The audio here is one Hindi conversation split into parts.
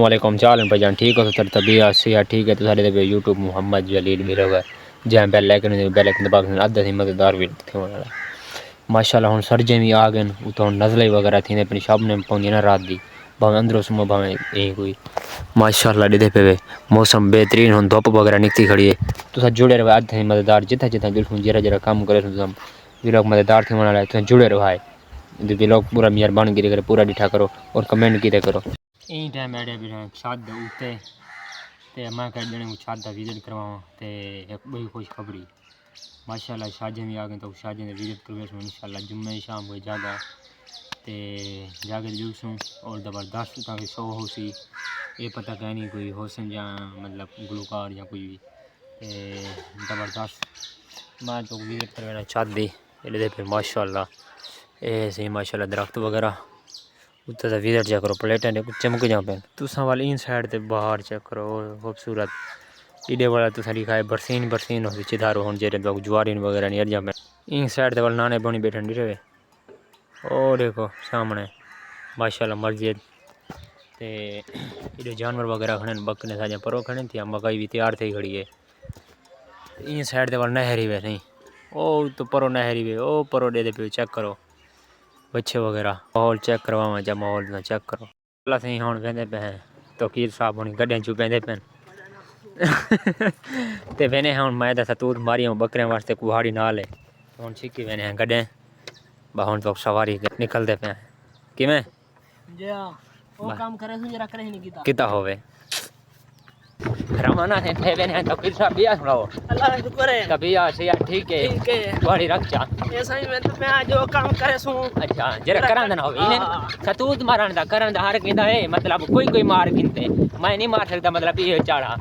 वालेकुम चाल भाईजान ठीक हो सर तबीयत सेहत ठीक है तो सारे दे यूट्यूब मोहम्मद जलील भी होगा जहाँ बेल आइकन दबा के अद्धा सी मजेदार भी थे वाला माशाल्लाह हुन सर्जे भी आ गए उतो नज़ले वगैरह थी अपनी शाम ने पौंदी ना रात दी भावे अंदरों सुमो भावे यही कोई माशाल्लाह दे पे मौसम बेहतरीन हुन धुप वगैरह निकली खड़ी है तो जुड़े रहो अद्धा सी मजेदार जिथा जिथा दिल जरा जरा काम करे व्लॉग मजेदार थी वाला तो जुड़े रहो भाई व्लॉग पूरा मेहरबानी करे पूरा डिठा करो और कमेंट किया करो यही टाइम बैठे भी छत उत्ते ते मैं कह देने छत का विजिट करवावा ते एक बड़ी खुशखबरी माशाल्लाह शादी भी आ गए तो शादी में विजिट करवे इंशाल्लाह जुम्मे शाम को जागा ते जाके जूसूँ और ज़बरदस्त ताकि शो हो सी ये पता कह नहीं कोई होसन या मतलब गुलकार या कोई भी ज़बरदस्त मैं तो विजिट करवाना छत दी ये फिर माशाल्लाह ये सही माशाल्लाह दरख्त वगैरह उत्ते दा विजिट चेक करो प्लेटें चमक जा पे तुसा वाल इन साइड ते बाहर चेक करो खूबसूरत इडे वाला तुसा लिखा है बरसीन बरसीन हो चिधारो हुन जेरे लोग ज्वारीन वगैरह नहीं जा पे इन साइड ते वाल नाने बनी बैठे नहीं रहे ओ देखो सामने माशाल्लाह मस्जिद ते इडे जानवर वगैरह खड़े बकने साजा परो खड़े थी मकई भी तैयार थी खड़ी है इन साइड ते वाल नहरी वे नहीं ओ तो परो नहरी वे ओ परो दे पे चेक करो बच्चे वगैरह माहौल चेक करवावा जा माहौल ना चेक करो अल्लाह सही हुन वेंदे पे तो कीर साहब हुन गड्डियां चू पेंदे पे ते वेने हुन मैं दा सतूत मारी बकरे वास्ते कुहाड़ी नाल है हुन छिकी वेने गड्डे बाहुन तो सवारी निकलदे पे किवें जे ओ काम करे सु जरा करे नहीं कीता होवे रवाना है थे वेने तो कीर साहब बिया सुनाओ अल्लाह शुक्र है तबीयत से यार ठीक है बड़ी रक्षा ऐसा ही मैं तो पे जो काम करे सु अच्छा जरा करन ना होवे इने सतूत मारन दा करन दा हर किंदा है मतलब कोई कोई मार गिनते मैं नहीं मार सकता मतलब ये चाड़ा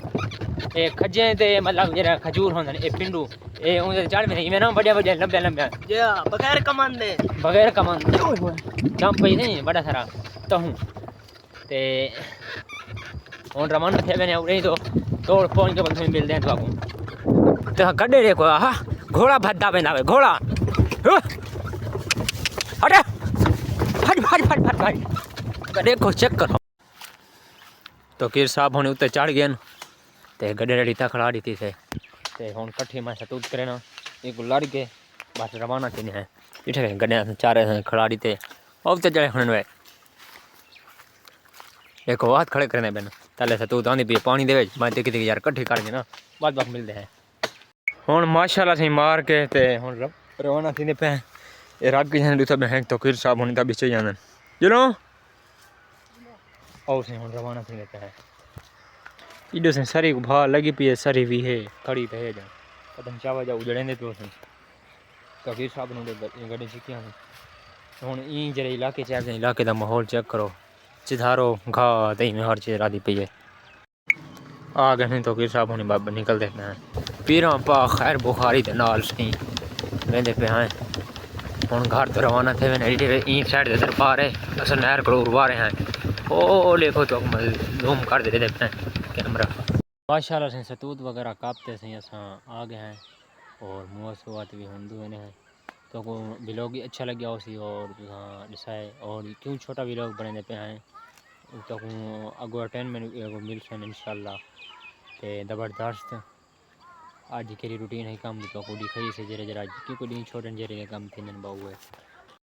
ए खजे ते मतलब जरा खजूर होंदे ए पिंडू ए उन चढ़ में नहीं मैं ना बढ़िया बढ़िया लंबे लंबे जे बगैर कमान जंप पे नहीं बड़ा सारा तो हूं ते हुन रवाना थे मैंने नहीं तो तोड़ पहुंच के बंदे मिलदे हैं तो आपको तो गड्डे देखो हां घोड़ा भद्दा बेना वे घोड़ा अरे फट फट फट फट फट गड्डे को चेक करो तो कीर साहब होने उत्ते चढ़ गए ते गड्डे रेडी था खड़ा दी थी ते हुन कट्ठी में सतूत करे ना एक लड़ के बस रवाना थी है ठीक है गड्डे चारे खड़ा दी थे अब ते चढ़े हुन वे एक हाथ खड़े करने पे तले सतूत आंदी पी पानी दे मैं देखी थी यार कट्ठी कर ना बाद बाद मिलते हैं हुन माशाल्लाह से मार के ते हुन रवाना थी पे ए रग जन दुथा बैंक तो कीर साहब होने दा बिचे जान चलो और से हुन रवाना थी पे है इडो से सरी को भा लगी पी है सरी भी है खड़ी पे है जा पता नहीं चावा जा उजड़े ने पे तो कीर साहब ने गड्डी सीखी हुन ई जरे इलाके चेक इलाके दा माहौल चेक करो चिधारो घा दही में हर चीज राधी पी है आ गए नहीं तो कीर साहब होने बाबा निकल देते हैं पीरा पा खैर बुखारी के नाल सही वेंदे पे हैं हुन घर तो रवाना थे मैंने ई साइड दे दरबार है असल नहर को उड़वा रहे हैं ओ देखो तो जूम कर दे पे कैमरा माशाल्लाह से सतूत वगैरह कापते सही असा आ गए हैं और मुआसवात भी हिंदू ने हैं तो को व्लॉग भी अच्छा लग गया उसी और डिसाइड और क्यों छोटा व्लॉग बने पे हैं तो अगो अटेनमेंट मिल सन इंशाल्लाह ते ज़बरदस्त आज की रूटीन है काम तो को दिखाई से जरा जरा क्योंकि छोटे जरे काम थी बाबू है